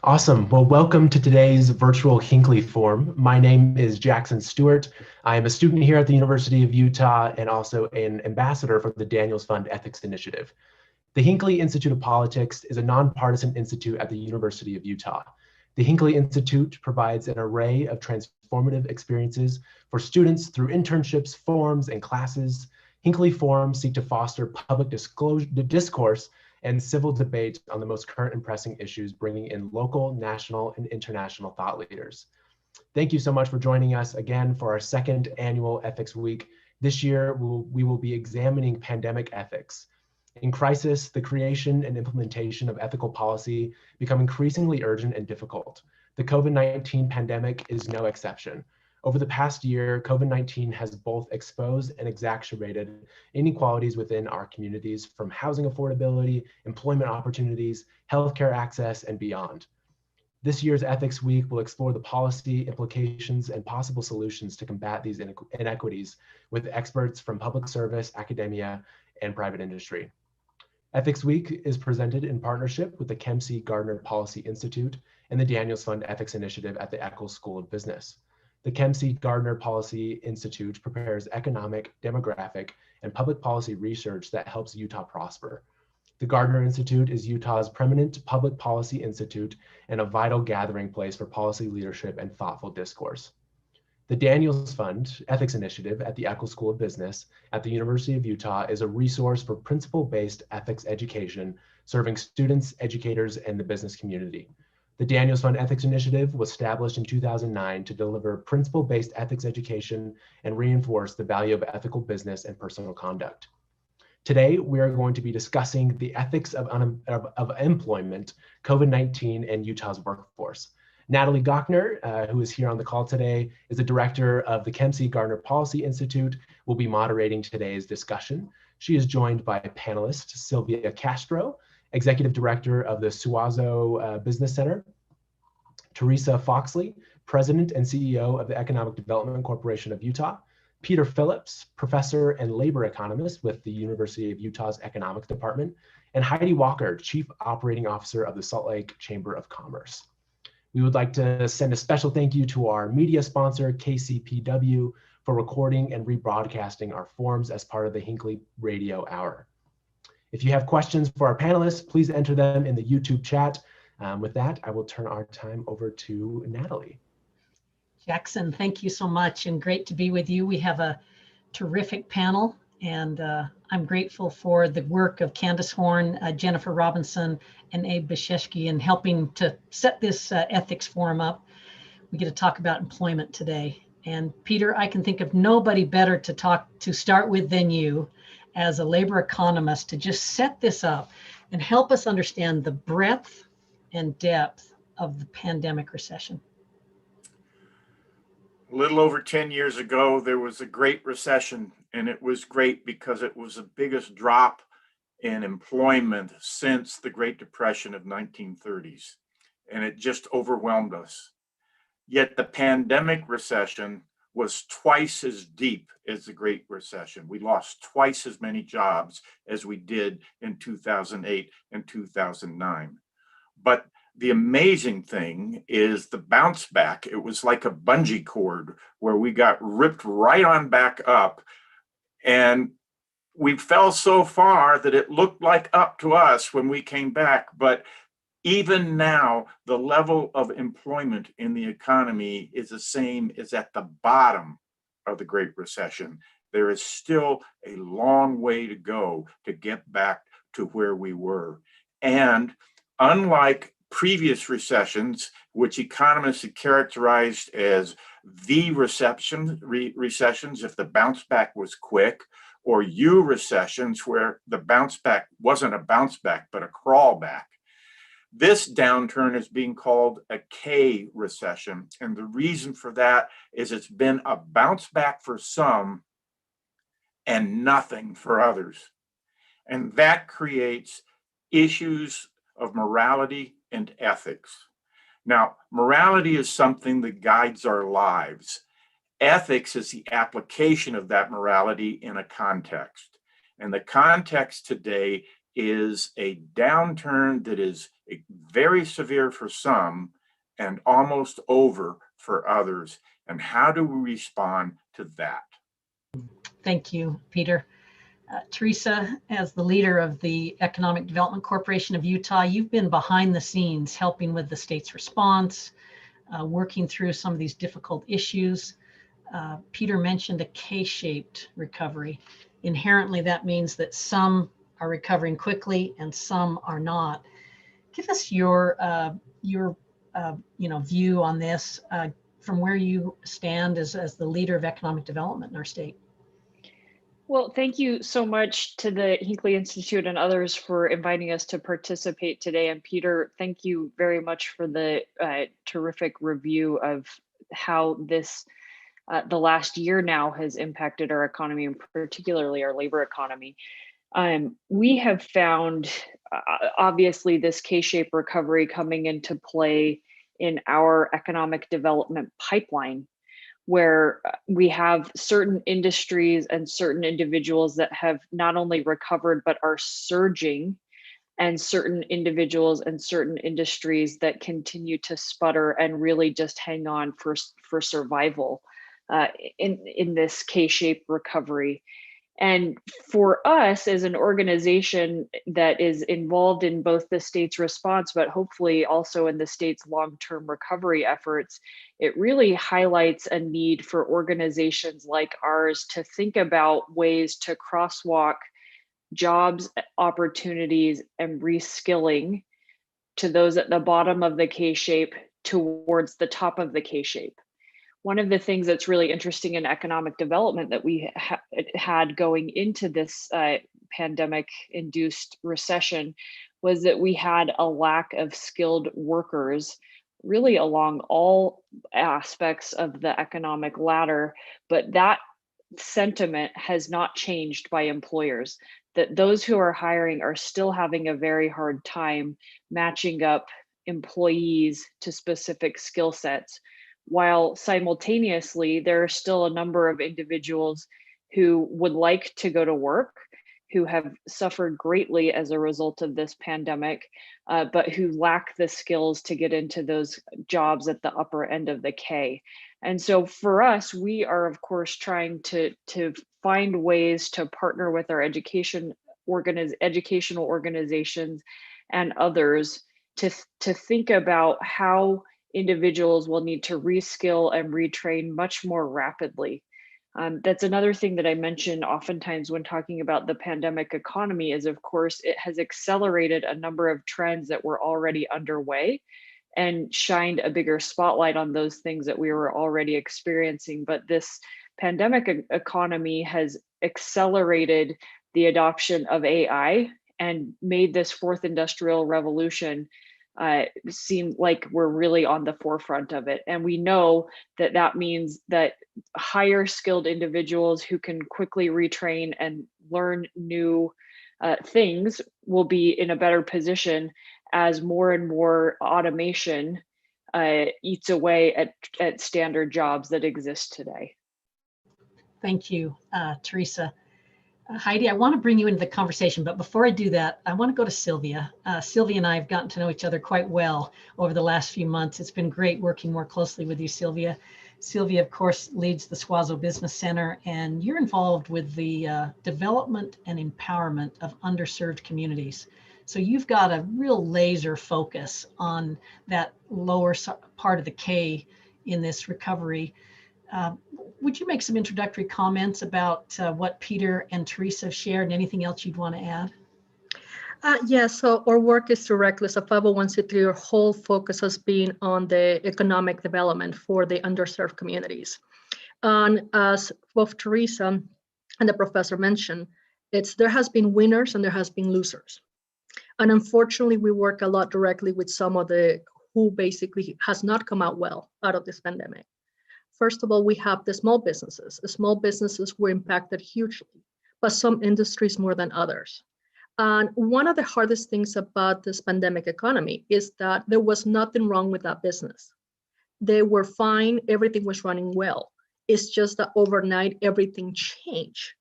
Awesome. Well, welcome to today's virtual Hinckley Forum. My name is Jackson Stewart. I am a student here at the University of Utah and also an ambassador for the Daniels Fund Ethics Initiative. The Hinckley Institute of Politics is a nonpartisan institute at the University of Utah. The Hinckley Institute provides an array of transformative experiences for students through internships, forums, and classes. Hinckley forums seek to foster public discourse and civil debate on the most current and pressing issues, bringing in local, national, and international thought leaders. Thank you so much for joining us again for our second annual Ethics Week. This year, we will be examining pandemic ethics. In crisis, the creation and implementation of ethical policy become increasingly urgent and difficult. The COVID-19 pandemic is no exception. Over the past year, COVID-19 has both exposed and exacerbated inequalities within our communities, from housing affordability, employment opportunities, healthcare access, and beyond. This year's Ethics Week will explore the policy implications and possible solutions to combat these inequities with experts from public service, academia, and private industry. Ethics Week is presented in partnership with the Kempsey Gardner Policy Institute and the Daniels Fund Ethics Initiative at the Eccles School of Business. The Kempsey Gardner Policy Institute prepares economic, demographic, and public policy research that helps Utah prosper. The Gardner Institute is Utah's preeminent public policy institute and a vital gathering place for policy leadership and thoughtful discourse. The Daniels Fund Ethics Initiative at the Eccles School of Business at the University of Utah is a resource for principle-based ethics education, serving students, educators, and the business community. The Daniels Fund Ethics Initiative was established in 2009 to deliver principle-based ethics education and reinforce the value of ethical business and personal conduct. Today, we are going to be discussing the ethics of employment, COVID-19, and Utah's workforce. Natalie Jackson, who is here on the call today, is the director of the Kempsey Gardner Policy Institute, will be moderating today's discussion. She is joined by panelist Sylvia Castro, executive director of the Suazo Business Center, Teresa Foxley, president and CEO of the Economic Development Corporation of Utah, Peter Phillips, professor and labor economist with the University of Utah's Economics Department, and Heidi Walker, chief operating officer of the Salt Lake Chamber of Commerce. We would like to send a special thank you to our media sponsor, KCPW, for recording and rebroadcasting our forums as part of the Hinckley Radio Hour. If you have questions for our panelists, please enter them in the YouTube chat. With that, I will turn our time over to Natalie. Jackson, thank you so much, and great to be with you. We have a terrific panel, and I'm grateful for the work of Candace Horn, Jennifer Robinson, and Abe Basheshki in helping to set this ethics forum up. We get to talk about employment today. And Peter, I can think of nobody better to start with than you as a labor economist to just set this up and help us understand the breadth and depth of the pandemic recession. A little over 10 years ago, there was a great recession, and it was great because it was the biggest drop in employment since the Great Depression of 1930s, and it just overwhelmed us. Yet the pandemic recession was twice as deep as the Great Recession. We lost twice as many jobs as we did in 2008 and 2009. But the amazing thing is the bounce back. It was like a bungee cord where we got ripped right on back up, and we fell so far that it looked like up to us when we came back. But even now, the level of employment in the economy is the same as at the bottom of the Great Recession. There is still a long way to go to get back to where we were. And unlike previous recessions, which economists have characterized as V recessions if the bounce back was quick, or U recessions where the bounce back wasn't a bounce back, but a crawl back. This downturn is being called a K recession. And the reason for that is it's been a bounce back for some and nothing for others. And that creates issues of morality and ethics. Now, morality is something that guides our lives. Ethics is the application of that morality in a context. And the context today is a downturn that is very severe for some and almost over for others. And how do we respond to that? Thank you, Peter. Teresa, as the leader of the Economic Development Corporation of Utah, you've been behind the scenes helping with the state's response, working through some of these difficult issues. Peter mentioned a K-shaped recovery. Inherently, that means that some are recovering quickly and some are not. Give us your view on this from where you stand as the leader of economic development in our state. Well, thank you so much to the Hinckley Institute and others for inviting us to participate today. And Peter, thank you very much for the terrific review of how this, the last year now has impacted our economy, and particularly our labor economy. We have found, obviously, this K-shaped recovery coming into play in our economic development pipeline, where we have certain industries and certain individuals that have not only recovered, but are surging, and certain individuals and certain industries that continue to sputter and really just hang on for survival in this K-shaped recovery. And for us as an organization that is involved in both the state's response, but hopefully also in the state's long-term recovery efforts, it really highlights a need for organizations like ours to think about ways to crosswalk jobs, opportunities, and reskilling to those at the bottom of the K-shape towards the top of the K-shape. One of the things that's really interesting in economic development that we had going into this pandemic-induced recession was that we had a lack of skilled workers really along all aspects of the economic ladder, but that sentiment has not changed by employers, that those who are hiring are still having a very hard time matching up employees to specific skill sets, while simultaneously there are still a number of individuals who would like to go to work, who have suffered greatly as a result of this pandemic, but who lack the skills to get into those jobs at the upper end of the K. And so for us, we are of course trying to find ways to partner with our educational organizations and others to think about how individuals will need to reskill and retrain much more rapidly. That's another thing that I mention oftentimes when talking about the pandemic economy is, of course, it has accelerated a number of trends that were already underway and shined a bigger spotlight on those things that we were already experiencing. But this pandemic economy has accelerated the adoption of AI and made this fourth industrial revolution seem like we're really on the forefront of it. And we know that that means that higher skilled individuals who can quickly retrain and learn new things will be in a better position as more and more automation eats away at standard jobs that exist today. Thank you, Teresa. Heidi, I want to bring you into the conversation, but before I do that, I want to go to Sylvia. Sylvia and I have gotten to know each other quite well over the last few months. It's been great working more closely with you, Sylvia. Sylvia, of course, leads the Suazo Business Center, and you're involved with the development and empowerment of underserved communities. So you've got a real laser focus on that lower part of the K in this recovery. Would you make some introductory comments about what Peter and Teresa have shared and anything else you'd want to add? Yes, so our work is directly as a 501c3. Our whole focus has been on the economic development for the underserved communities. And as both Teresa and the professor mentioned, there has been winners and there has been losers. And unfortunately, we work a lot directly with some of who basically has not come out well out of this pandemic. First of all, we have the small businesses. The small businesses were impacted hugely, but some industries more than others. And one of the hardest things about this pandemic economy is that there was nothing wrong with that business. They were fine, everything was running well. It's just that overnight, everything changed.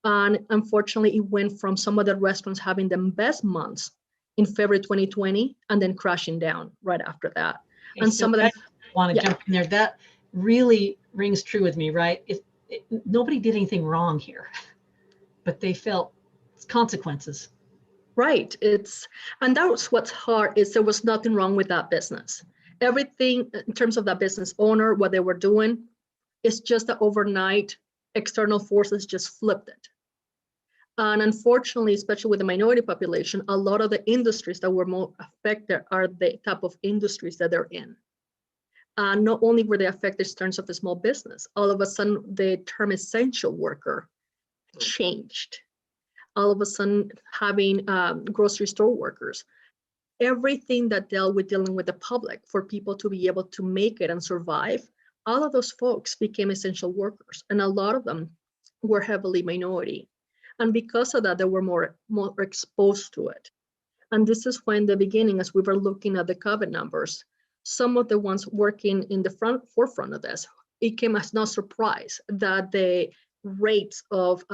And unfortunately, it went from some of the restaurants having the best months in February 2020 and then crashing down right after that. Okay, And so some of them, I want to jump in there. That really rings true with me, right? Nobody did anything wrong here, but they felt consequences. right. And that's what's hard is there was nothing wrong with that business. Everything in terms of that business owner, what they were doing, is just that overnight external forces just flipped it. And unfortunately, especially with the minority population, a lot of the industries that were more affected are the type of industries that they're in. Not only were they affected in terms of the small business, all of a sudden the term essential worker changed. All of a sudden having grocery store workers, everything that dealt with dealing with the public for people to be able to make it and survive, all of those folks became essential workers. And a lot of them were heavily minority. And because of that, they were more exposed to it. And this is when the beginning, as we were looking at the COVID numbers, some of the ones working in the forefront of this, it came as no surprise that the rates of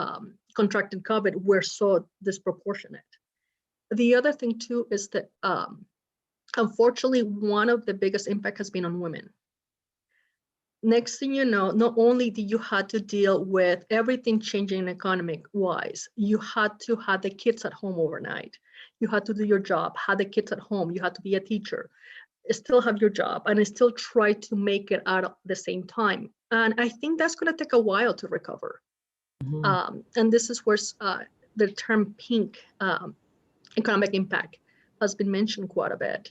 contracted COVID were so disproportionate. The other thing too is that unfortunately, one of the biggest impact has been on women. Next thing you know, not only did you have to deal with everything changing economic wise, you had to have the kids at home overnight. You had to do your job, have the kids at home, you had to be a teacher, still have your job, and still try to make it out at the same time. And I think that's going to take a while to recover. Mm-hmm. And this is where the term pink economic impact has been mentioned quite a bit.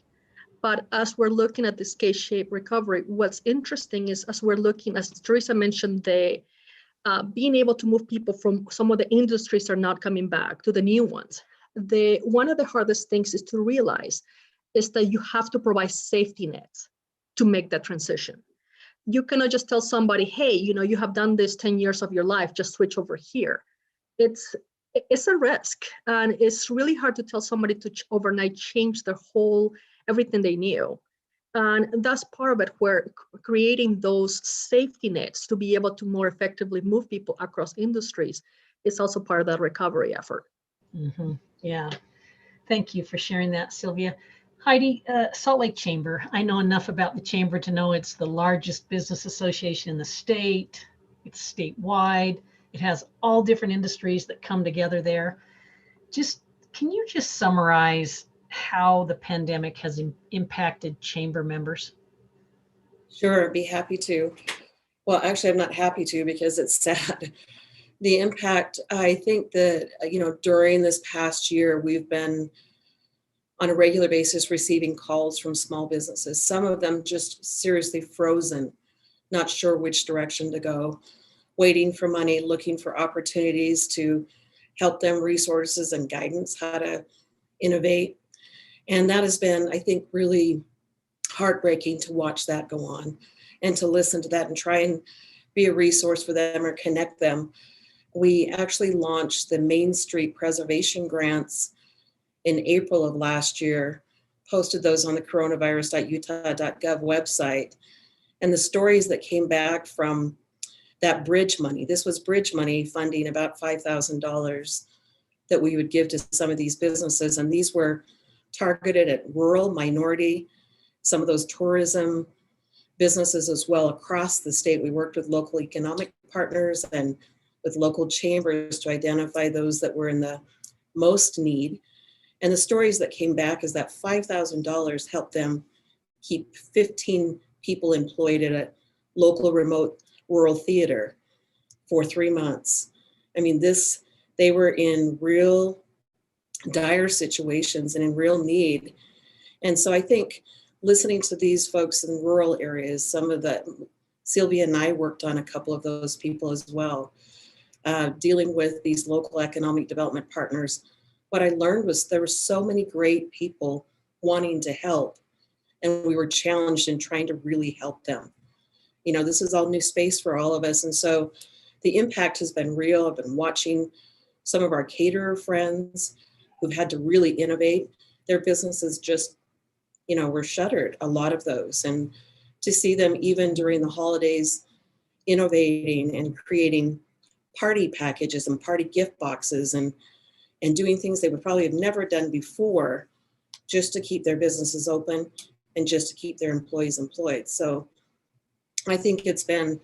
But as we're looking at this K-shaped recovery, what's interesting is as we're looking, as Teresa mentioned, the being able to move people from some of the industries are not coming back to the new ones. One of the hardest things is to realize is that you have to provide safety nets to make that transition. You cannot just tell somebody, hey, you have done this 10 years of your life, just switch over here. It's a risk, and it's really hard to tell somebody to overnight change their whole everything they knew. And that's part of it, where creating those safety nets to be able to more effectively move people across industries is also part of that recovery effort. Mm-hmm. Yeah, thank you for sharing that, Sylvia. Heidi, Salt Lake Chamber. I know enough about the Chamber to know it's the largest business association in the state. It's statewide. It has all different industries that come together there. Can you just summarize how the pandemic has impacted Chamber members? Sure, be happy to. Well, actually, I'm not happy to because it's sad. The impact, I think that, during this past year, we've been on a regular basis receiving calls from small businesses, some of them just seriously frozen, not sure which direction to go, waiting for money, looking for opportunities to help them, resources and guidance, how to innovate. And that has been, I think, really heartbreaking to watch that go on and to listen to that and try and be a resource for them or connect them. We actually launched the Main Street Preservation Grants in April of last year, posted those on the coronavirus.utah.gov website. And the stories that came back from that bridge money, this was bridge money funding about $5,000 that we would give to some of these businesses. And these were targeted at rural, minority, some of those tourism businesses as well across the state. We worked with local economic partners and with local chambers to identify those that were in the most need. And the stories that came back is that $5,000 helped them keep 15 people employed at a local remote rural theater for 3 months. I mean, they were in real dire situations and in real need. And so I think listening to these folks in rural areas, some of the, Sylvia and I worked on a couple of those people as well, dealing with these local economic development partners. What I learned was there were so many great people wanting to help, and we were challenged in trying to really help them. This is all new space for all of us. And so the impact has been real. I've been watching some of our caterer friends who've had to really innovate. Their businesses just, were shuttered, a lot of those. And to see them even during the holidays innovating and creating party packages and party gift boxes and doing things they would probably have never done before just to keep their businesses open and just to keep their employees employed. So I think it's been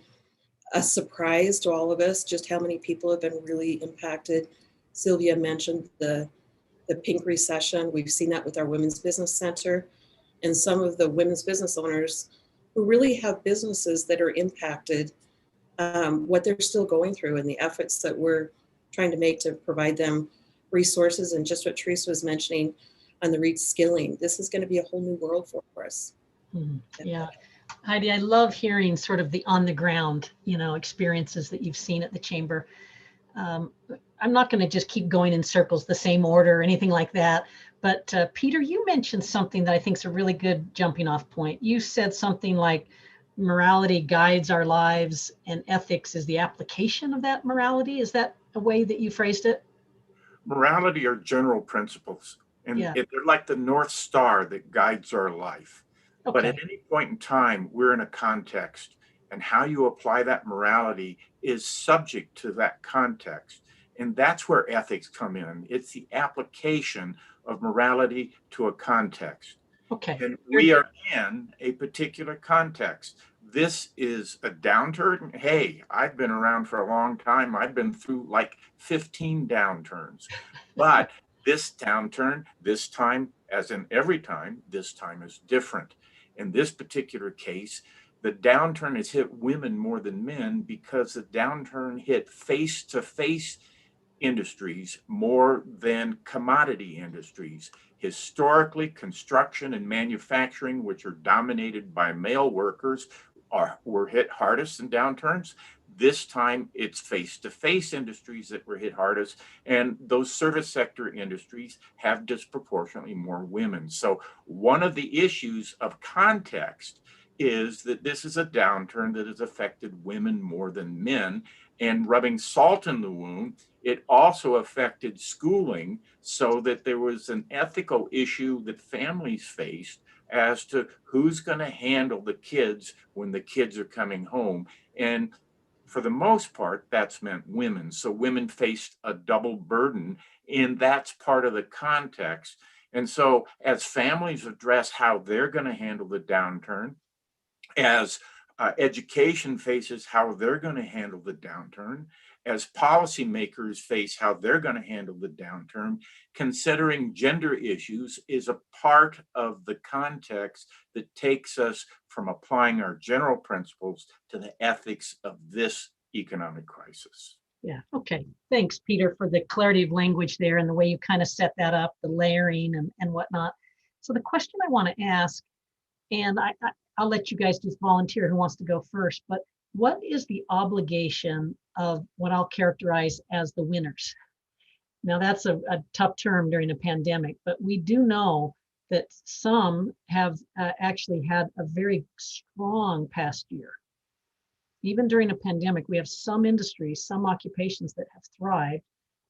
a surprise to all of us just how many people have been really impacted. Sylvia mentioned the pink recession. We've seen that with our Women's Business Center and some of the women's business owners who really have businesses that are impacted, what they're still going through and the efforts that we're trying to make to provide them resources, and just what Teresa was mentioning on the reskilling. This is going to be a whole new world for us. Yeah. Heidi, I love hearing sort of the on the ground, experiences that you've seen at the chamber. I'm not going to just keep going in circles, the same order or anything like that. But Peter, you mentioned something that I think is a really good jumping off point. You said something like morality guides our lives and ethics is the application of that morality. Is that a way that you phrased it? Morality are general principles, and they're like the North Star that guides our life. Okay. But at any point in time, we're in a context, and how you apply that morality is subject to that context. And that's where ethics come in. It's the application of morality to a context. Okay. And we are in a particular context. This is a downturn. Hey, I've been around for a long time. I've been through like 15 downturns. But this downturn, this time, as in every time, this time is different. In this particular case, the downturn has hit women more than men because the downturn hit face-to-face industries more than commodity industries. Historically, construction and manufacturing, which are dominated by male workers, were hit hardest in downturns. This time, it's face-to-face industries that were hit hardest, and those service sector industries have disproportionately more women. So one of the issues of context is that this is a downturn that has affected women more than men, and rubbing salt in the wound, it also affected schooling, so that there was an ethical issue that families faced as to who's going to handle the kids when the kids are coming home. And for the most part, that's meant women. So women faced a double burden, and that's part of the context. And so as families address how they're going to handle the downturn, as education faces how they're going to handle the downturn, as policymakers face how they're going to handle the downturn, considering gender issues is a part of the context that takes us from applying our general principles to the ethics of this economic crisis. Yeah, okay. Thanks, Peter, for the clarity of language there and the way you kind of set that up, the layering and whatnot. So the question I want to ask, and I'll let you guys just volunteer who wants to go first, but what is the obligation of what I'll characterize as the winners? Now that's a tough term during a pandemic, but we do know that some have actually had a very strong past year. Even during a pandemic, we have some industries, some occupations that have thrived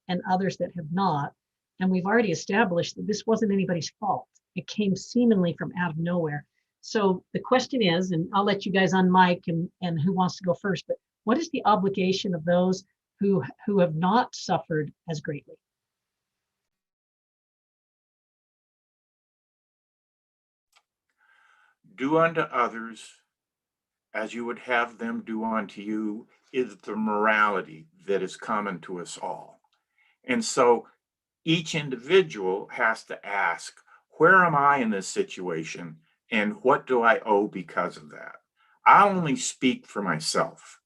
and others that have not. And we've already established that this wasn't anybody's fault. It came seemingly from out of nowhere. So the question is, and I'll let you guys unmic and who wants to go first, but what is the obligation of those who have not suffered as greatly? Do unto others as you would have them do unto you is the morality that is common to us all. And so each individual has to ask, where am I in this situation? And what do I owe because of that? I only speak for myself.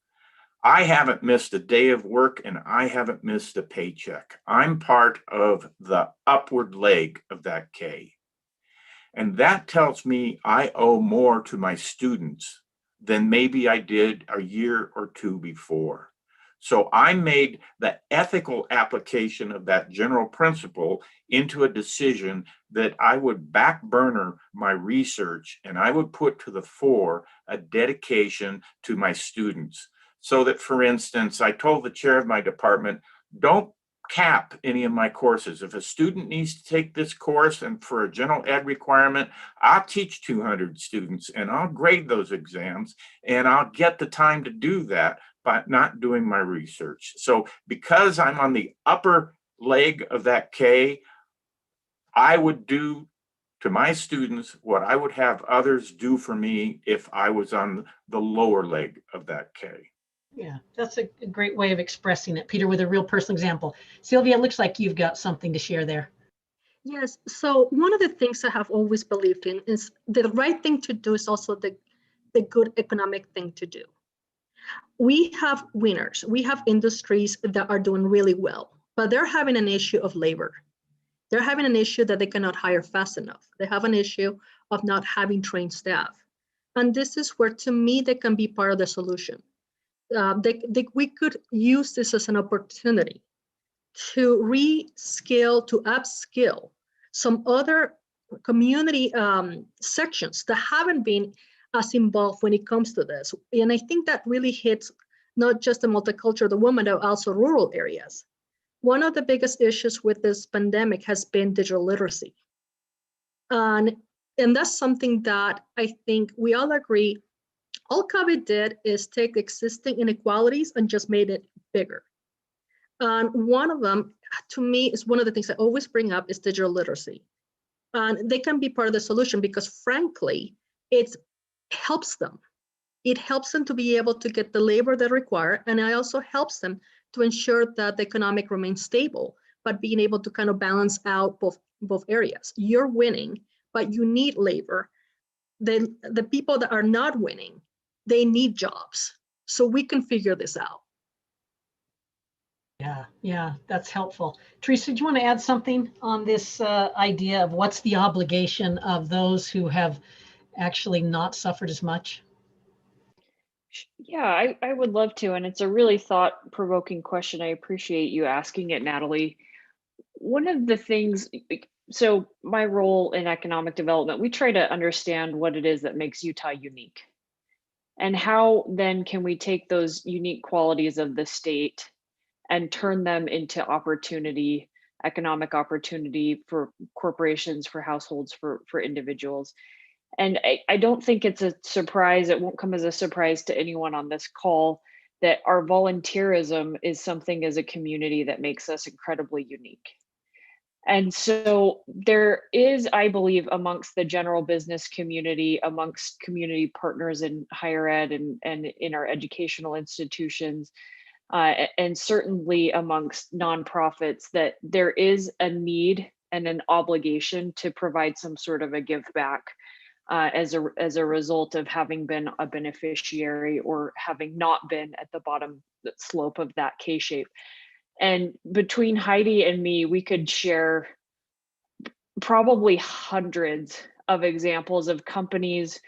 I haven't missed a day of work and I haven't missed a paycheck. I'm part of the upward leg of that K. And that tells me I owe more to my students than maybe I did a year or two before. So I made the ethical application of that general principle into a decision that I would back burner my research and I would put to the fore a dedication to my students. So that, for instance, I told the chair of my department, don't cap any of my courses. If a student needs to take this course and for a general ed requirement, I'll teach 200 students and I'll grade those exams and I'll get the time to do that by not doing my research. So because I'm on the upper leg of that K, I would do to my students what I would have others do for me if I was on the lower leg of that K. Yeah, that's a great way of expressing it, Peter, with a real personal example. Sylvia, it looks like you've got something to share there. Yes, so one of the things I have always believed in is the right thing to do is also the good economic thing to do. We have winners. We have industries that are doing really well, but they're having an issue of labor. They're having an issue that they cannot hire fast enough. They have an issue of not having trained staff. And this is where, to me, they can be part of the solution. We could use this as an opportunity to reskill, to upskill some other community sections that haven't been as involved when it comes to this. And I think that really hits not just the multicultural, the women, but also rural areas. One of the biggest issues with this pandemic has been digital literacy. And that's something that I think we all agree, all COVID did is take existing inequalities and just made it bigger. And one of them, to me, is one of the things I always bring up is digital literacy. And they can be part of the solution because frankly, it helps them. It helps them to be able to get the labor they require. And it also helps them to ensure that the economic remains stable, but being able to kind of balance out both areas. You're winning, but you need labor. The people that are not winning, they need jobs. So we can figure this out. Yeah, that's helpful. Teresa, do you want to add something on this idea of what's the obligation of those who have actually not suffered as much? Yeah, I would love to. And it's a really thought-provoking question. I appreciate you asking it, Natalie. One of the things, so my role in economic development, we try to understand what it is that makes Utah unique. And how then can we take those unique qualities of the state and turn them into opportunity, economic opportunity for corporations, for households, for individuals. And I don't think it's a surprise, it won't come as a surprise to anyone on this call that our volunteerism is something as a community that makes us incredibly unique. And so there is, I believe, amongst the general business community, amongst community partners in higher ed and in our educational institutions, and certainly amongst nonprofits, that there is a need and an obligation to provide some sort of a give back as a result of having been a beneficiary or having not been at the bottom slope of that K-shape. And between Heidi and me, we could share probably hundreds of examples of companies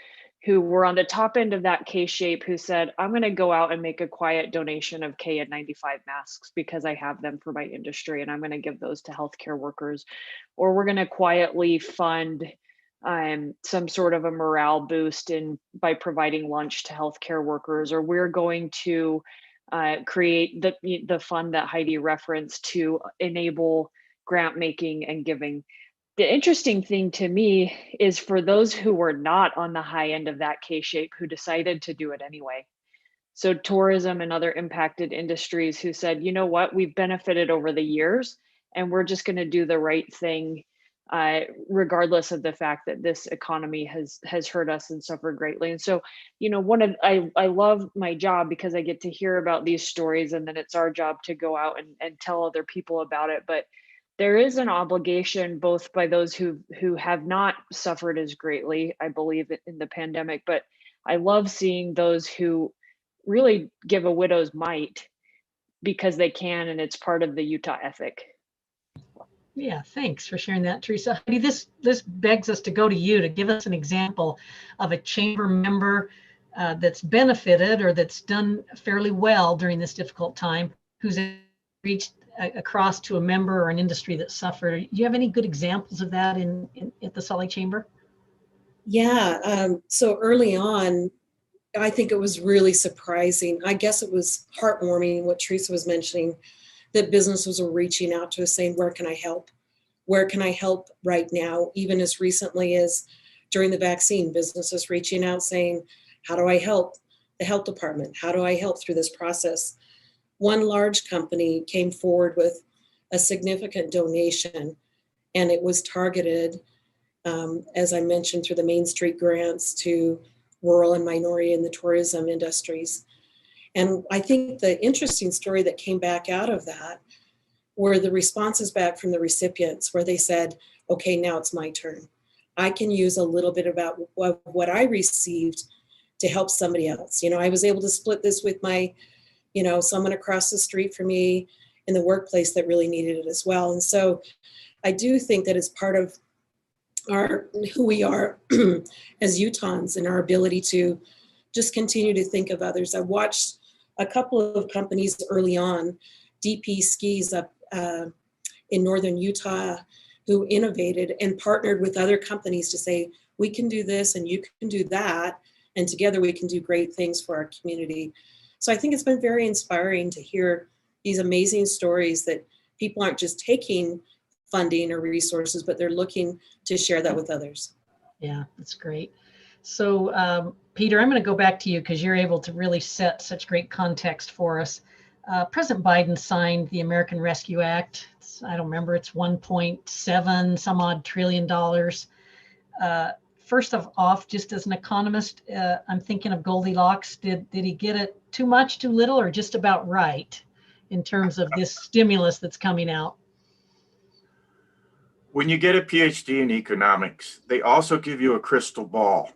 who were on the top end of that K-shape who said, I'm going to go out and make a quiet donation of KN95 masks because I have them for my industry and I'm going to give those to healthcare workers. Or we're going to quietly fund some sort of a morale boost by providing lunch to healthcare workers, or we're going to create the fund that Heidi referenced to enable grant making and giving. The interesting thing to me is for those who were not on the high end of that K-shape who decided to do it anyway. So tourism and other impacted industries who said, you know what, we've benefited over the years and we're just going to do the right thing regardless of the fact that this economy has hurt us and suffered greatly. And so, you know, I love my job because I get to hear about these stories, and then it's our job to go out and tell other people about it. But there is an obligation both by those who have not suffered as greatly, I believe, in the pandemic, but I love seeing those who really give a widow's mite because they can, and it's part of the Utah ethic. Yeah, thanks for sharing that, Teresa. Heidi, this begs us to go to you to give us an example of a chamber member that's benefited or that's done fairly well during this difficult time, who's reached across to a member or an industry that suffered. Do you have any good examples of that at the Salt Lake Chamber? Yeah, so early on, I think it was really surprising. I guess it was heartwarming what Teresa was mentioning. that businesses were reaching out to us saying, where can I help? Where can I help right now? Even as recently as during the vaccine, businesses reaching out saying, how do I help the health department? How do I help through this process? One large company came forward with a significant donation, and it was targeted, as I mentioned, through the Main Street grants to rural and minority and the tourism industries. And I think the interesting story that came back out of that were the responses back from the recipients, where they said, okay, now it's my turn. I can use a little bit about what I received to help somebody else. I was able to split this with my, someone across the street from me in the workplace that really needed it as well. And so I do think that it's part of who we are as Utahns and our ability to just continue to think of others. I watched a couple of companies early on, DP Skis up in northern Utah, who innovated and partnered with other companies to say, we can do this and you can do that, and together we can do great things for our community. So I think it's been very inspiring to hear these amazing stories that people aren't just taking funding or resources, but they're looking to share that with others. Yeah, that's great. So Peter, I'm going to go back to you because you're able to really set such great context for us. President Biden signed the American Rescue Act. I don't remember, it's 1.7 some odd trillion dollars. First of off, just as an economist, I'm thinking of Goldilocks. Did he get it too much, too little, or just about right in terms of this stimulus that's coming out? When you get a PhD in economics, they also give you a crystal ball.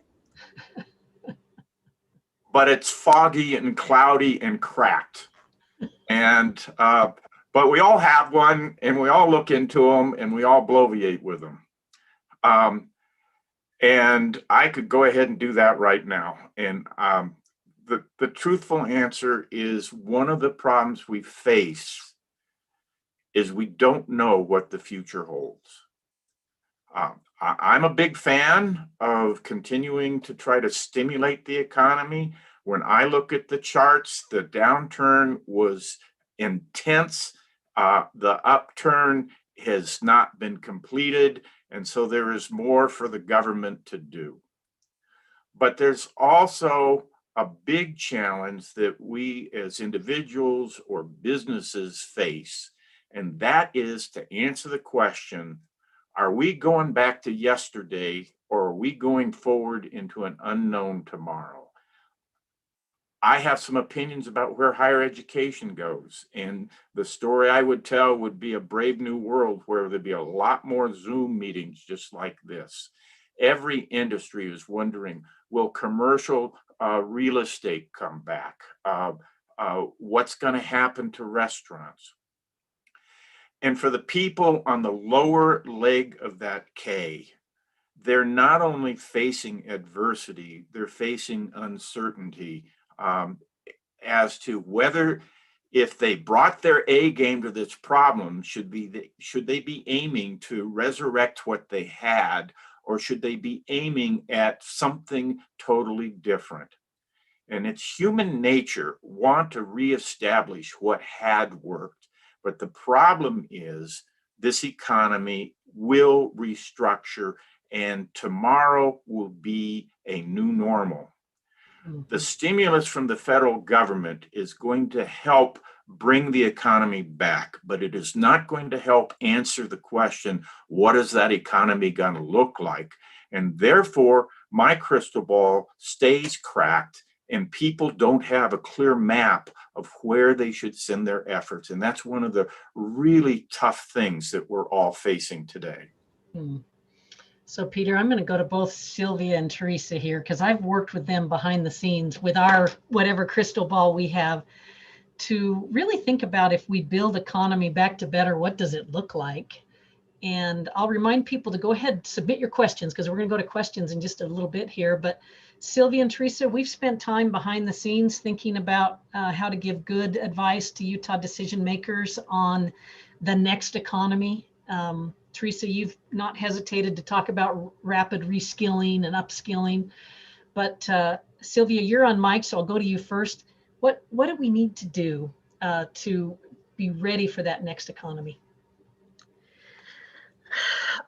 But it's foggy and cloudy and cracked. And but we all have one, and we all look into them, and we all bloviate with them. And I could go ahead and do that right now. And the truthful answer is, one of the problems we face is we don't know what the future holds. I'm a big fan of continuing to try to stimulate the economy. When I look at the charts, the downturn was intense. The upturn has not been completed, and so there is more for the government to do. But there's also a big challenge that we as individuals or businesses face, and that is to answer the question, are we going back to yesterday, or are we going forward into an unknown tomorrow? I have some opinions about where higher education goes, and the story I would tell would be a brave new world where there'd be a lot more Zoom meetings just like this. Every industry is wondering, will commercial real estate come back? What's going to happen to restaurants? And for the people on the lower leg of that K, they're not only facing adversity, they're facing uncertainty as to whether, if they brought their A game to this problem, should they be aiming to resurrect what they had, or should they be aiming at something totally different? And it's human nature want to reestablish what had worked. But the problem is this economy will restructure, and tomorrow will be a new normal. The stimulus from the federal government is going to help bring the economy back, but it is not going to help answer the question, what is that economy going to look like? And therefore, my crystal ball stays cracked, and people don't have a clear map of where they should send their efforts. And that's one of the really tough things that we're all facing today. So Peter, I'm going to go to both Sylvia and Teresa here, because I've worked with them behind the scenes with our whatever crystal ball we have to really think about, if we build economy back to better, what does it look like? And I'll remind people to go ahead, submit your questions, because we're going to go to questions in just a little bit here. But Sylvia and Teresa, we've spent time behind the scenes thinking about how to give good advice to Utah decision makers on the next economy. Teresa, you've not hesitated to talk about rapid reskilling and upskilling. But Sylvia, you're on mic, so I'll go to you first. What do we need to do to be ready for that next economy?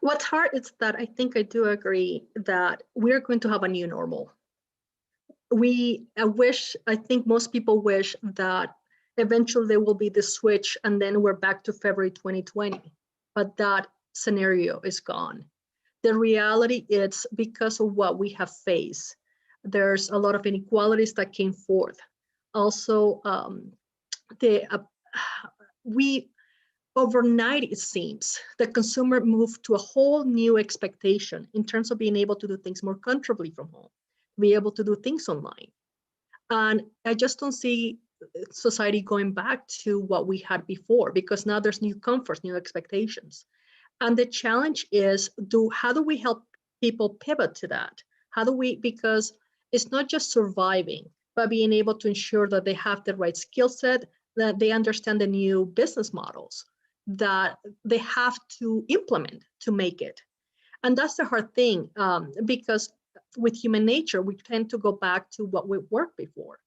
What's hard is that I think I do agree that we're going to have a new normal. I think most people wish that eventually there will be the switch and then we're back to February 2020, but that scenario is gone. The reality is because of what we have faced, there's a lot of inequalities that came forth. Also, overnight, it seems, the consumer moved to a whole new expectation in terms of being able to do things more comfortably from home, be able to do things online. And I just don't see society going back to what we had before, because now there's new comforts, new expectations. And the challenge is, how do we help people pivot to that? Because it's not just surviving, but being able to ensure that they have the right skill set, that they understand the new business models that they have to implement to make it. And that's the hard thing, because with human nature, we tend to go back to what we worked before,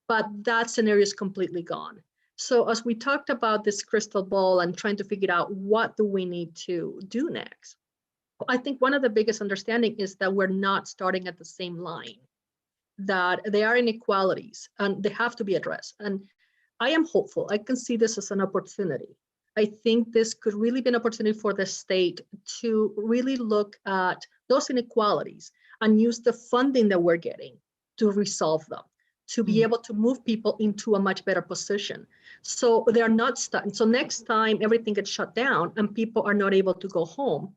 but that scenario is completely gone. So as we talked about this crystal ball and trying to figure out what do we need to do next, I think one of the biggest understanding is that we're not starting at the same line, that there are inequalities and they have to be addressed. And I am hopeful. I can see this as an opportunity. I think this could really be an opportunity for the state to really look at those inequalities and use the funding that we're getting to resolve them, to be able to move people into a much better position. So they're not stuck. So next time everything gets shut down and people are not able to go home,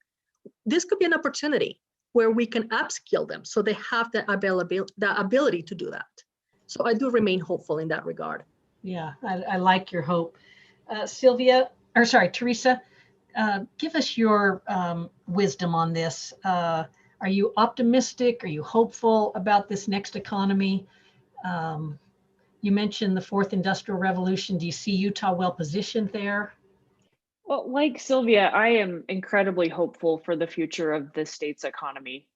this could be an opportunity where we can upskill them so they have the ability to do that. So I do remain hopeful in that regard. Yeah, I like your hope. Teresa, give us your wisdom on this. Are you optimistic? Are you hopeful about this next economy? You mentioned the fourth industrial revolution. Do you see Utah well positioned there? Well, like Sylvia, I am incredibly hopeful for the future of the state's economy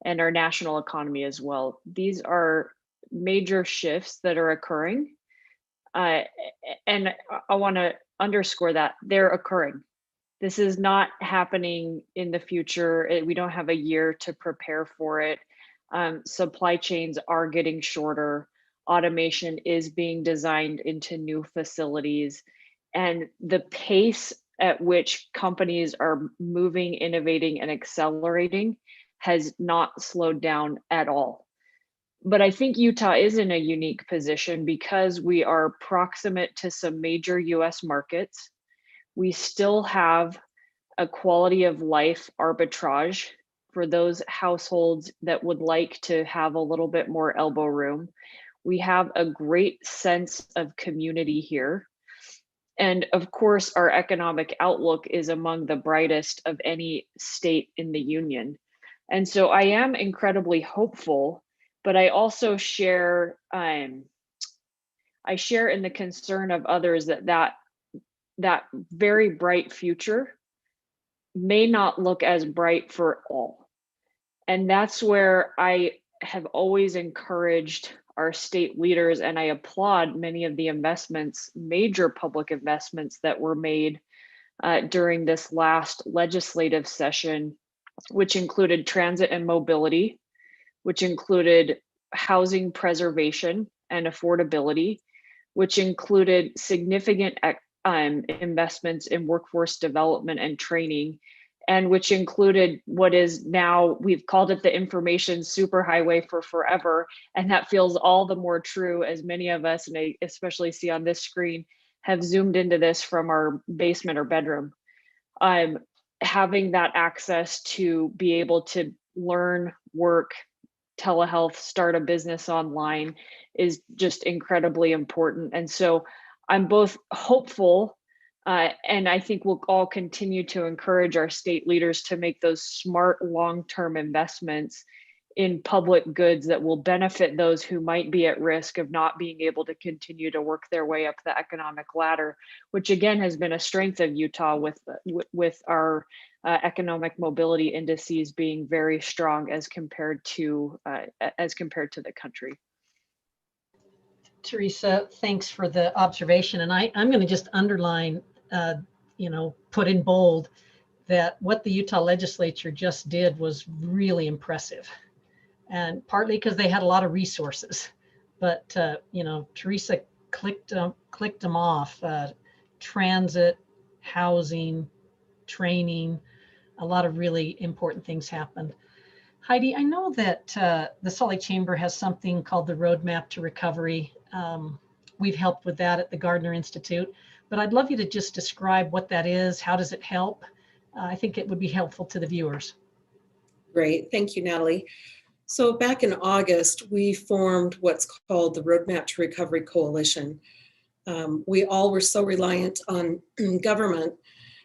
and our national economy as well. These are major shifts that are occurring. And I want to underscore that they're occurring. This is not happening in the future. We don't have a year to prepare for it. Supply chains are getting shorter. Automation is being designed into new facilities. And the pace at which companies are moving, innovating, and accelerating has not slowed down at all. But I think Utah is in a unique position because we are proximate to some major US markets. We still have a quality of life arbitrage for those households that would like to have a little bit more elbow room. We have a great sense of community here. And of course, our economic outlook is among the brightest of any state in the union. And so I am incredibly hopeful, but I also share in the concern of others that very bright future may not look as bright for all. And that's where I have always encouraged our state leaders, and I applaud many of the investments, major public investments that were made during this last legislative session, which included transit and mobility, which included housing preservation and affordability, which included significant investments in workforce development and training, and which included what is now, we've called it the information superhighway for forever. And that feels all the more true as many of us, and I especially see on this screen, have zoomed into this from our basement or bedroom. Having that access to be able to learn, work, telehealth, start a business online is just incredibly important. And so I'm both hopeful and I think we'll all continue to encourage our state leaders to make those smart long-term investments in public goods that will benefit those who might be at risk of not being able to continue to work their way up the economic ladder, which again has been a strength of Utah with our economic mobility indices being very strong as compared to the country. Teresa, thanks for the observation. And I'm going to just underline, put in bold that what the Utah legislature just did was really impressive. And partly because they had a lot of resources. But, Teresa clicked them off, transit, housing, training, a lot of really important things happened. Heidi, I know that the Salt Lake Chamber has something called the Roadmap to Recovery. We've helped with that at the Gardner Institute, but I'd love you to just describe what that is. How does it help? I think it would be helpful to the viewers. Great, thank you, Natalie. So back in August, we formed what's called the Roadmap to Recovery Coalition. We all were so reliant on government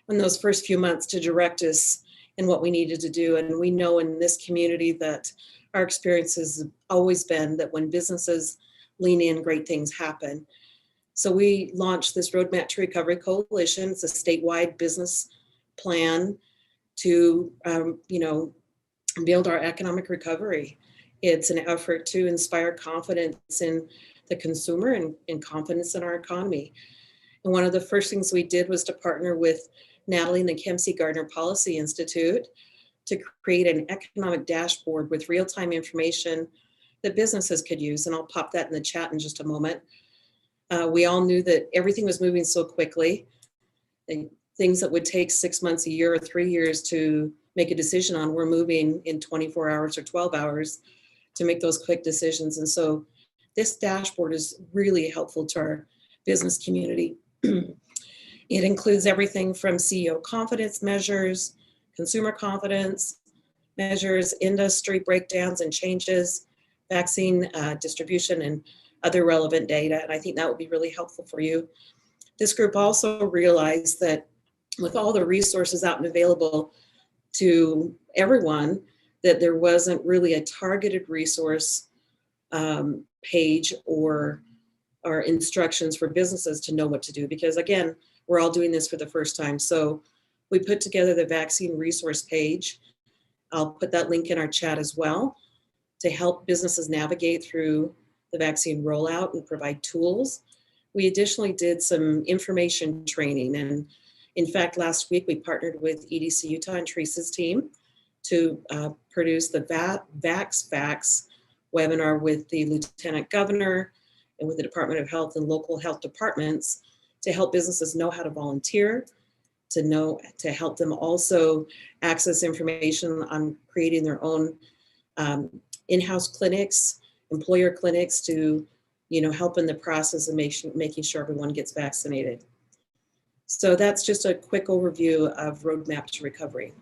in those first few months to direct us in what we needed to do. And we know in this community that our experience has always been that when businesses lean in, great things happen. So we launched this Roadmap to Recovery Coalition. It's a statewide business plan to, build our economic recovery. It's an effort to inspire confidence in the consumer and confidence in our economy. And one of the first things we did was to partner with Natalie and the Kempsey Gardner Policy Institute to create an economic dashboard with real-time information that businesses could use. And I'll pop that in the chat in just a moment. We all knew that everything was moving so quickly. And things that would take 6 months, a year, or 3 years to make a decision on, we're moving in 24 hours or 12 hours to make those quick decisions. And so this dashboard is really helpful to our business community. It includes everything from CEO confidence measures, consumer confidence measures, industry breakdowns and changes, vaccine distribution, and other relevant data. And I think that would be really helpful for you. This group also realized that with all the resources out and available to everyone, that there wasn't really a targeted resource page or instructions for businesses to know what to do. Because again, we're all doing this for the first time. So we put together the vaccine resource page. I'll put that link in our chat as well to help businesses navigate through the vaccine rollout and provide tools. We additionally did some information training. And in fact, last week we partnered with EDC Utah and Teresa's team to produce the Vax Facts webinar with the Lieutenant Governor and with the Department of Health and local health departments to help businesses know how to volunteer, to help them also access information on creating their own in-house clinics, employer clinics to, help in the process of making sure everyone gets vaccinated. So that's just a quick overview of Roadmap to Recovery.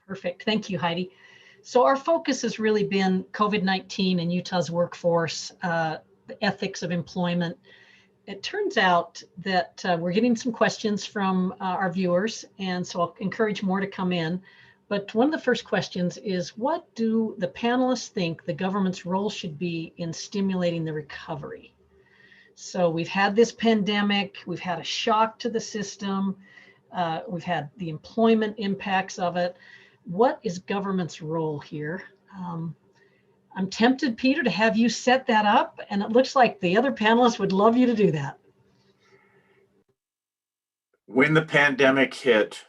Perfect. Thank you, Heidi. So our focus has really been COVID-19 and Utah's workforce, the ethics of employment. It turns out that we're getting some questions from our viewers, and so I'll encourage more to come in. But one of the first questions is, what do the panelists think the government's role should be in stimulating the recovery? So we've had this pandemic, we've had a shock to the system, we've had the employment impacts of it. What is government's role here? I'm tempted, Peter, to have you set that up, and it looks like the other panelists would love you to do that. When the pandemic hit,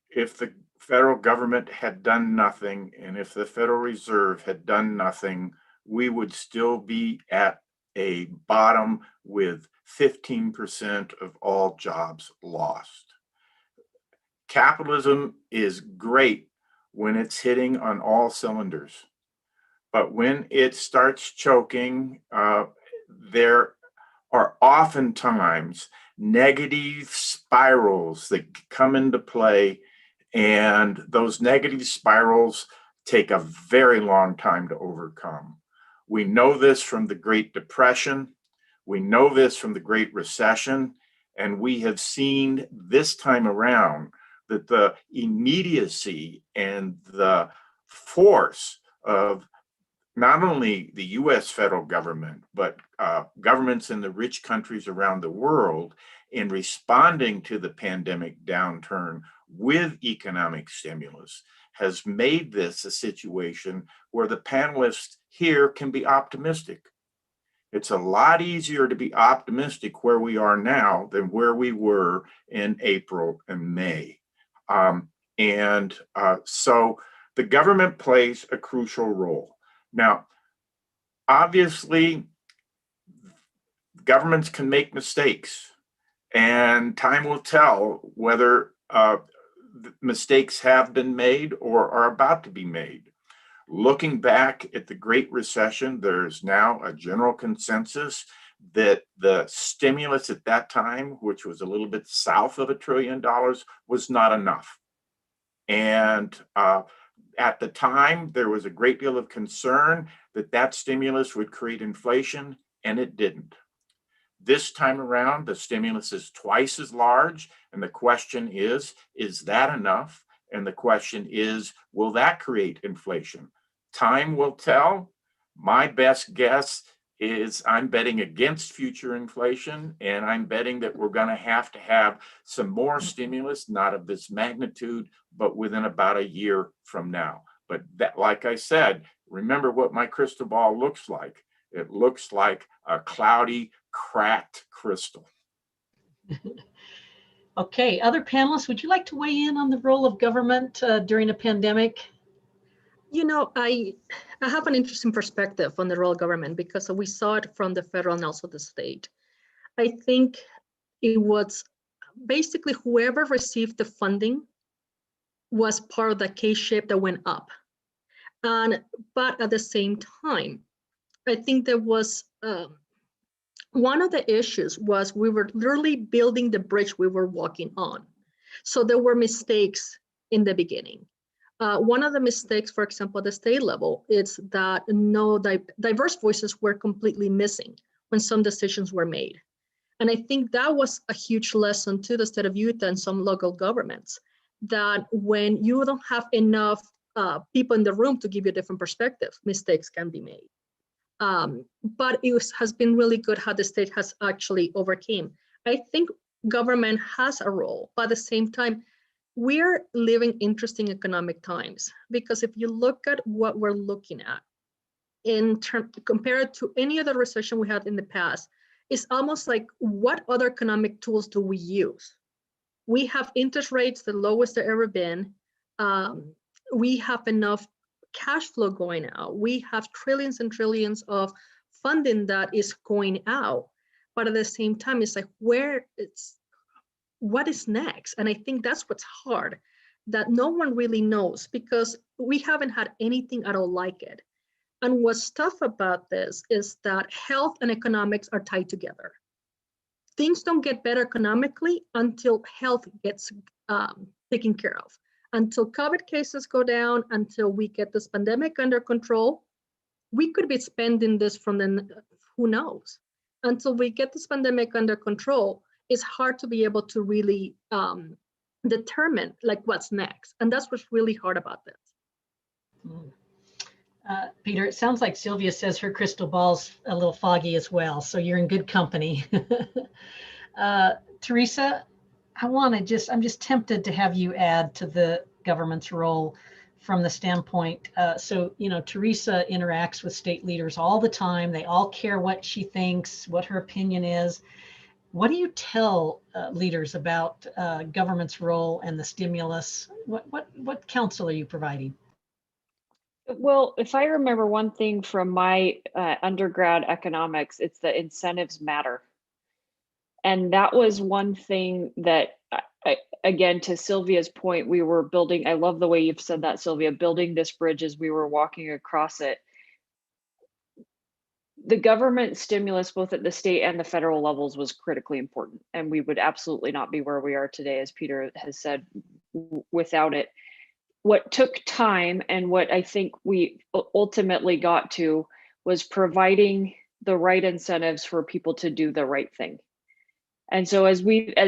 if the federal government had done nothing, and if the Federal Reserve had done nothing, we would still be at a bottom with 15% of all jobs lost. Capitalism is great when it's hitting on all cylinders. But when it starts choking, there are oftentimes negative spirals that come into play, and those negative spirals take a very long time to overcome. We know this from the Great Depression. We know this from the Great Recession, and we have seen this time around that the immediacy and the force of not only the US federal government, but governments in the rich countries around the world in responding to the pandemic downturn with economic stimulus has made this a situation where the panelists here can be optimistic. It's a lot easier to be optimistic where we are now than where we were in April and May. So the government plays a crucial role. Now, obviously, governments can make mistakes, and time will tell whether mistakes have been made or are about to be made. Looking back at the Great Recession, there's now a general consensus that the stimulus at that time, which was a little bit south of $1 trillion, was not enough. And at the time, there was a great deal of concern that that stimulus would create inflation, and it didn't. This time around, the stimulus is twice as large, and the question is that enough? And the question is, will that create inflation? Time will tell. My best guess is I'm betting against future inflation, and I'm betting that we're going to have some more stimulus, not of this magnitude, but within about a year from now. But that, like I said, remember what my crystal ball looks like. It looks like a cloudy, cracked crystal. Okay, other panelists, would you like to weigh in on the role of government during a pandemic? You know, I have an interesting perspective on the role of government because we saw it from the federal and also the state. I think it was basically whoever received the funding was part of the K-shape that went up. But at the same time, I think there was one of the issues was we were literally building the bridge we were walking on. So there were mistakes in the beginning. One of the mistakes, for example, at the state level, is that no diverse voices were completely missing when some decisions were made. And I think that was a huge lesson to the state of Utah and some local governments, that when you don't have enough people in the room to give you a different perspective, mistakes can be made. But has been really good how the state has actually overcame. I think government has a role, but at the same time, we're living interesting economic times, because if you look at what we're looking at compared to any other recession we had in the past, it's almost like, what other economic tools do we use? We have interest rates the lowest they've ever been. We have enough cash flow going out. We have trillions and trillions of funding that is going out. But at the same time, it's like, what is next? And I think that's what's hard, that no one really knows, because we haven't had anything at all like it. And what's tough about this is that health and economics are tied together. Things don't get better economically until health gets taken care of. Until COVID cases go down, until we get this pandemic under control, we could be spending this from the, who knows? Until we get this pandemic under control, it's hard to be able to really determine like what's next. And that's what's really hard about this. Peter, it sounds like Sylvia says her crystal ball's a little foggy as well, so you're in good company. Teresa, I'm just tempted to have you add to the government's role from the standpoint. Teresa interacts with state leaders all the time. They all care what she thinks, what her opinion is. What do you tell leaders about government's role and the stimulus? What counsel are you providing? Well, if I remember one thing from my undergrad economics, it's that incentives matter. And that was one thing that, again, to Sylvia's point, we were building, I love the way you've said that, Sylvia, building this bridge as we were walking across it. The government stimulus, both at the state and the federal levels, was critically important. And we would absolutely not be where we are today, as Peter has said, without it. What took time and what I think we ultimately got to was providing the right incentives for people to do the right thing. And so as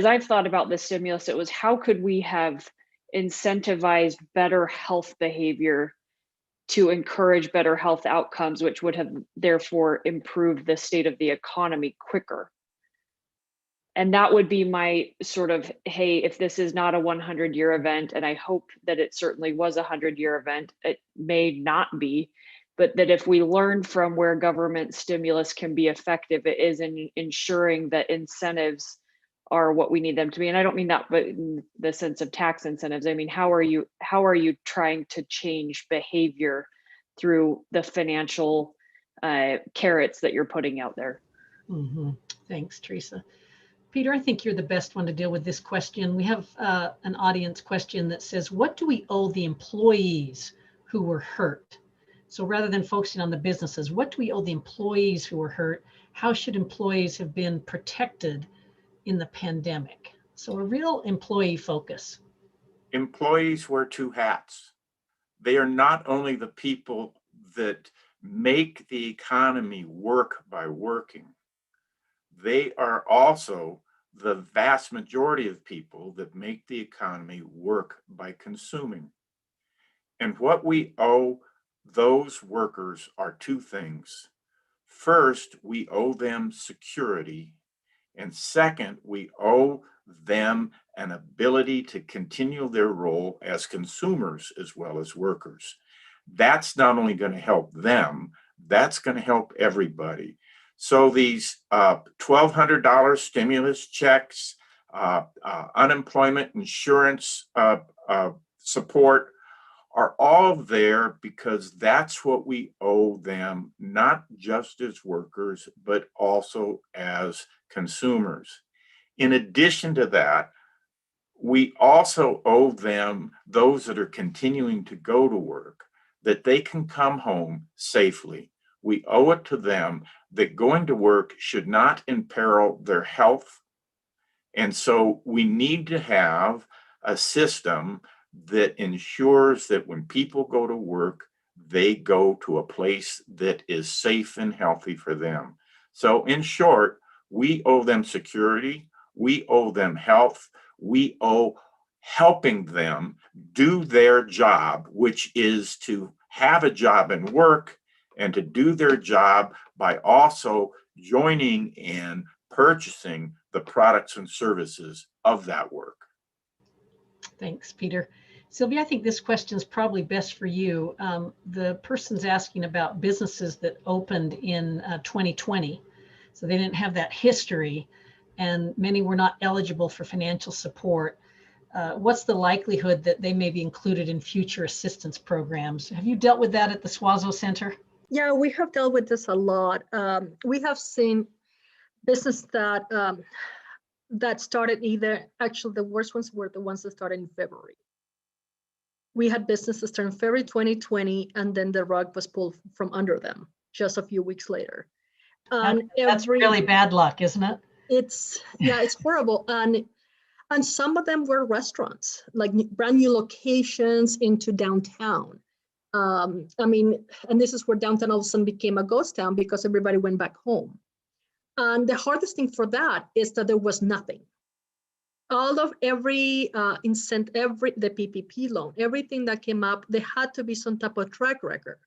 I've thought about the stimulus, it was, how could we have incentivized better health behavior to encourage better health outcomes, which would have therefore improved the state of the economy quicker. And that would be my sort of, hey, if this is not a 100-year event, and I hope that it certainly was a 100-year event, it may not be, but that if we learn from where government stimulus can be effective, it is in ensuring that incentives are what we need them to be. And I don't mean that but in the sense of tax incentives. I mean, how are you trying to change behavior through the financial carrots that you're putting out there? Thanks, Teresa. Peter, I think you're the best one to deal with this question. We have an audience question that says, what do we owe the employees who were hurt? So rather than focusing on the businesses, what do we owe the employees who were hurt? How should employees have been protected in the pandemic? So a real employee focus. Employees wear two hats. They are not only the people that make the economy work by working, they are also the vast majority of people that make the economy work by consuming. And what we owe those workers are two things. First, we owe them security. And second, we owe them an ability to continue their role as consumers as well as workers. That's not only going to help them, that's going to help everybody. So these $1,200 stimulus checks, unemployment insurance support are all there because that's what we owe them, not just as workers, but also as consumers. In addition to that, we also owe them, those that are continuing to go to work, that they can come home safely. We owe it to them that going to work should not imperil their health. And so we need to have a system that ensures that when people go to work, they go to a place that is safe and healthy for them. So in short, we owe them security, we owe them health, we owe helping them do their job, which is to have a job and work, and to do their job by also joining in purchasing the products and services of that work. Thanks, Peter. Sylvia, I think this question is probably best for you. The person's asking about businesses that opened in 2020. So they didn't have that history and many were not eligible for financial support. What's the likelihood that they may be included in future assistance programs? Have you dealt with that at the Suazo Center? Yeah, we have dealt with this a lot. We have seen business that started actually the worst ones were the ones that started in February. We had businesses start in February 2020, and then the rug was pulled from under them just a few weeks later. That's really bad luck, isn't it? It's horrible. And some of them were restaurants, like brand new locations into downtown. And this is where downtown all of a sudden became a ghost town because everybody went back home. And the hardest thing for that is that there was nothing. All of every incentive, the PPP loan, everything that came up, there had to be some type of track record.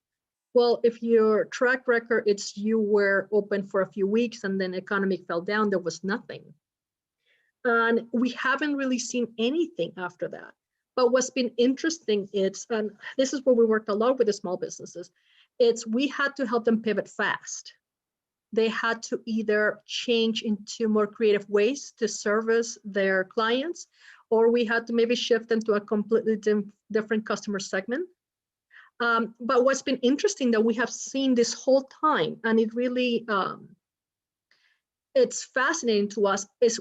Well, if your track record, it's you were open for a few weeks and then economy fell down, there was nothing. And we haven't really seen anything after that. But what's been interesting is, and this is where we worked a lot with the small businesses, it's we had to help them pivot fast. They had to either change into more creative ways to service their clients, or we had to maybe shift them to a completely different customer segment. But what's been interesting that we have seen this whole time, and it really, it's fascinating to us, is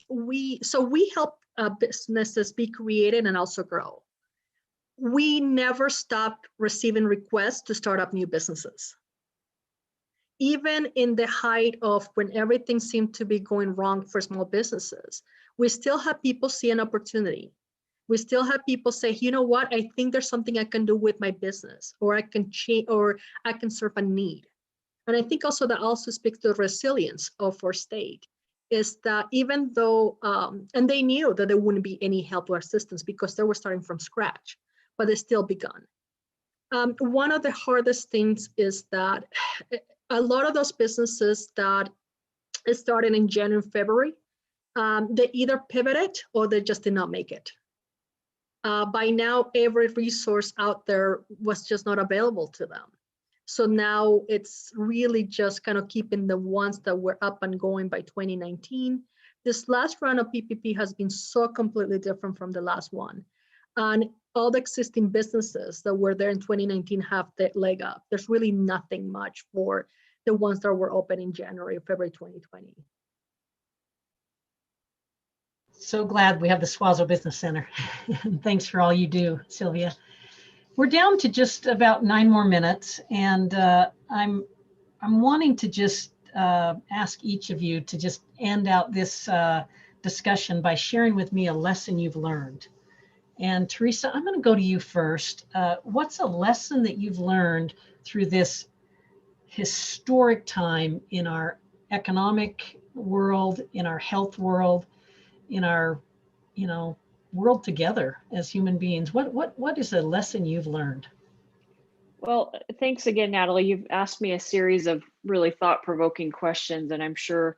we help businesses be creative and also grow. We never stopped receiving requests to start up new businesses. Even in the height of when everything seemed to be going wrong for small businesses, we still have people see an opportunity. We still have people say, you know what, I think there's something I can do with my business, or I can change, or I can serve a need. And I think also that also speaks to the resilience of our state, is that even though, and they knew that there wouldn't be any help or assistance because they were starting from scratch, but they still begun. One of the hardest things is that a lot of those businesses that started in January and February, they either pivoted or they just did not make it. By now, every resource out there was just not available to them. So now it's really just kind of keeping the ones that were up and going by 2019. This last round of PPP has been so completely different from the last one. And all the existing businesses that were there in 2019 have the leg up. There's really nothing much for the ones that were open in January or February 2020. So glad we have the Suazo Business Center. Thanks for all you do, Sylvia. We're down to just about 9 more minutes, and I'm wanting to just ask each of you to just end out this discussion by sharing with me a lesson you've learned. And Teresa, I'm going to go to you first. What's a lesson that you've learned through this historic time in our economic world, in our health world, in our, world together as human beings? What is a lesson you've learned? Well, thanks again, Natalie. You've asked me a series of really thought-provoking questions, and I'm sure,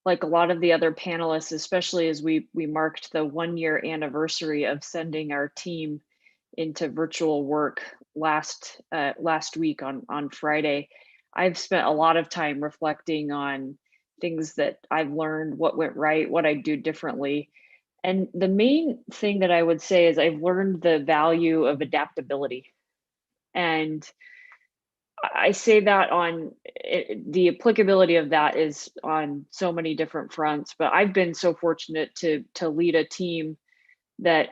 like a lot of the other panelists, especially as we marked the 1-year anniversary of sending our team into virtual work last week on Friday, I've spent a lot of time reflecting on things that I've learned, what went right, what I'd do differently. And the main thing that I would say is I've learned the value of adaptability. And I say that on the applicability of that is on so many different fronts, but I've been so fortunate to lead a team that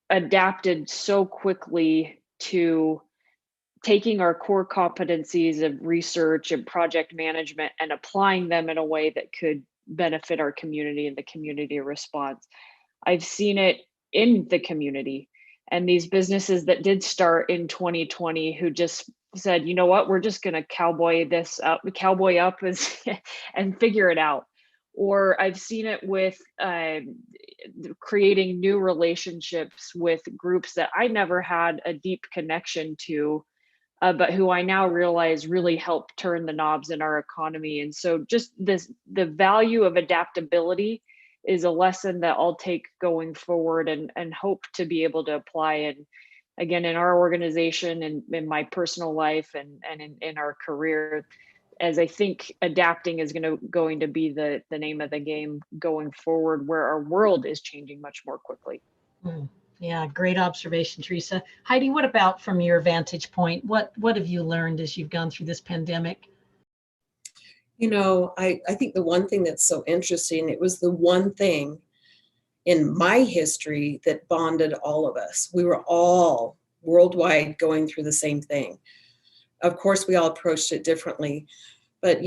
adapted so quickly to taking our core competencies of research and project management and applying them in a way that could benefit our community and the community response. I've seen it in the community, and these businesses that did start in 2020 who just said, you know what, we're just going to cowboy up and figure it out. Or I've seen it with creating new relationships with groups that I never had a deep connection to, but who I now realize really help turn the knobs in our economy. And so just the value of adaptability is a lesson that I'll take going forward and hope to be able to apply in, again, in our organization and in my personal life and in our career, as I think adapting is going to be the name of the game going forward, where our world is changing much more quickly. Yeah, great observation, Teresa. Heidi, what about from your vantage point? What have you learned as you've gone through this pandemic? I think the one thing that's so interesting, it was the one thing in my history that bonded all of us. We were all worldwide going through the same thing. Of course, we all approached it differently, but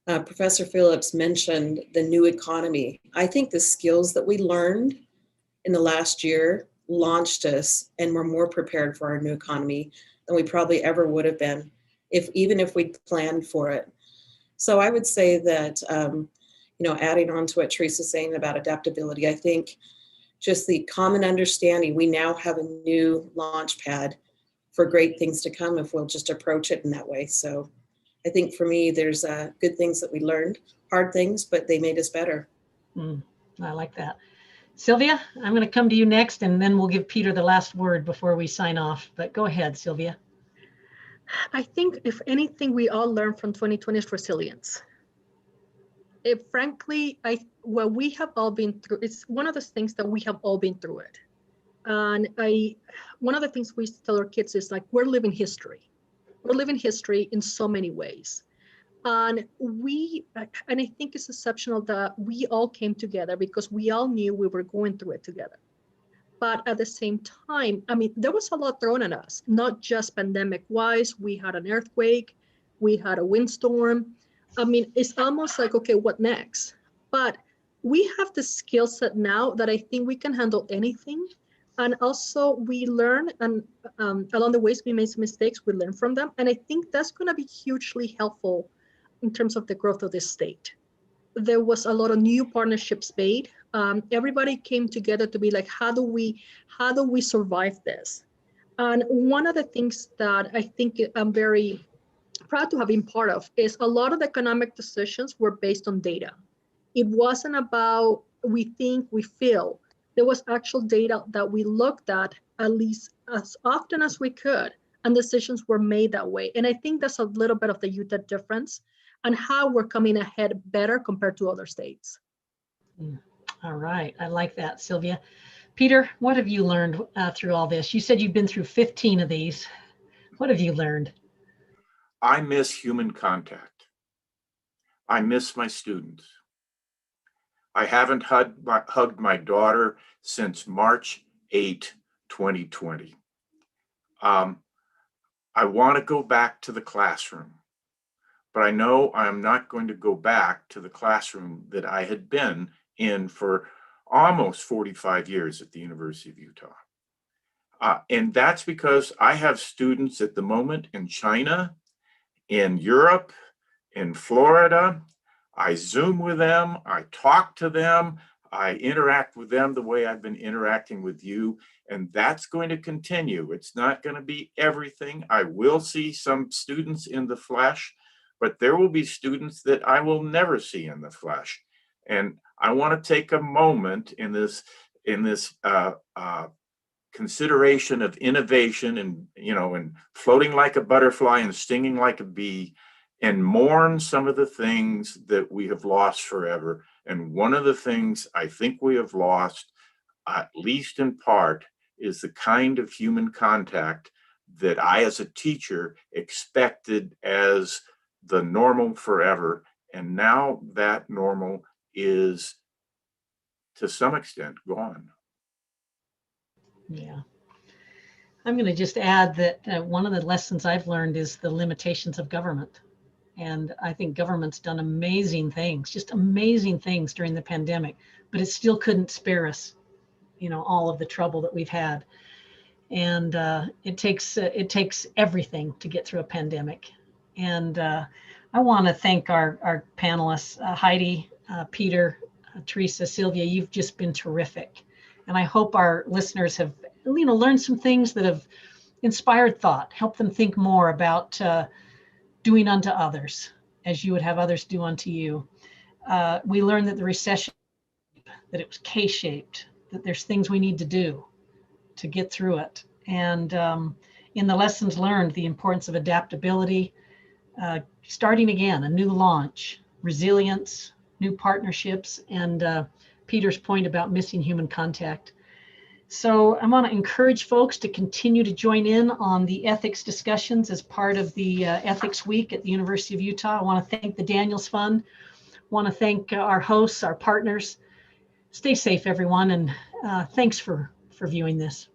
Professor Phillips mentioned the new economy. I think the skills that we learned in the last year launched us, and we're more prepared for our new economy than we probably ever would have been, even if we'd planned for it. So I would say that, adding on to what Teresa's saying about adaptability, I think just the common understanding, we now have a new launch pad for great things to come if we'll just approach it in that way. So I think for me, there's good things that we learned, hard things, but they made us better. I like that. Sylvia, I'm going to come to you next, and then we'll give Peter the last word before we sign off. But go ahead, Sylvia. I think if anything we all learned from 2020 is resilience. Frankly, what we have all been through, it's one of those things that we have all been through it. And one of the things we tell our kids is we're living history. We're living history in so many ways. And I think it's exceptional that we all came together because we all knew we were going through it together. But at the same time, there was a lot thrown at us, not just pandemic-wise. We had an earthquake, we had a windstorm. It's almost like, okay, what next? But we have the skill set now that I think we can handle anything. And also we learn, and along the ways we made some mistakes, we learn from them. And I think that's going to be hugely helpful in terms of the growth of this state. There was a lot of new partnerships made. Everybody came together to be like, how do we survive this? And one of the things that I think I'm very proud to have been part of is a lot of the economic decisions were based on data. It wasn't about we think, we feel. There was actual data that we looked at least as often as we could and decisions were made that way. And I think that's a little bit of the Utah difference and how we're coming ahead better compared to other states. All right, I like that, Sylvia. Peter, what have you learned through all this? You said you've been through 15 of these. What have you learned? I miss human contact. I miss my students. I haven't hugged my daughter since March 8, 2020. I want to go back to the classroom, but I know I'm not going to go back to the classroom that I had been in for almost 45 years at the University of Utah. And that's because I have students at the moment in China, in Europe, in Florida. I Zoom with them, I talk to them, I interact with them the way I've been interacting with you, and that's going to continue. It's not going to be everything. I will see some students in the flesh, but there will be students that I will never see in the flesh. And I want to take a moment in this consideration of innovation and floating like a butterfly and stinging like a bee, and mourn some of the things that we have lost forever. And one of the things I think we have lost, at least in part, is the kind of human contact that I, as a teacher, expected as the normal forever. And now that normal is, to some extent, gone. Yeah. I'm going to just add that one of the lessons I've learned is the limitations of government. And I think government's done amazing things, just amazing things during the pandemic, but it still couldn't spare us, all of the trouble that we've had. And it takes everything to get through a pandemic. And I want to thank our panelists, Heidi, Peter, Teresa, Sylvia. You've just been terrific. And I hope our listeners have, learned some things that have inspired thought, helped them think more about doing unto others as you would have others do unto you. We learned that the recession, that it was K-shaped, that there's things we need to do to get through it. And in the lessons learned, the importance of adaptability, starting again, a new launch, resilience, new partnerships, and Peter's point about missing human contact. So I want to encourage folks to continue to join in on the ethics discussions as part of the Ethics Week at the University of Utah. I want to thank the Daniels Fund. I want to thank our hosts, our partners. Stay safe, everyone, and thanks for viewing this.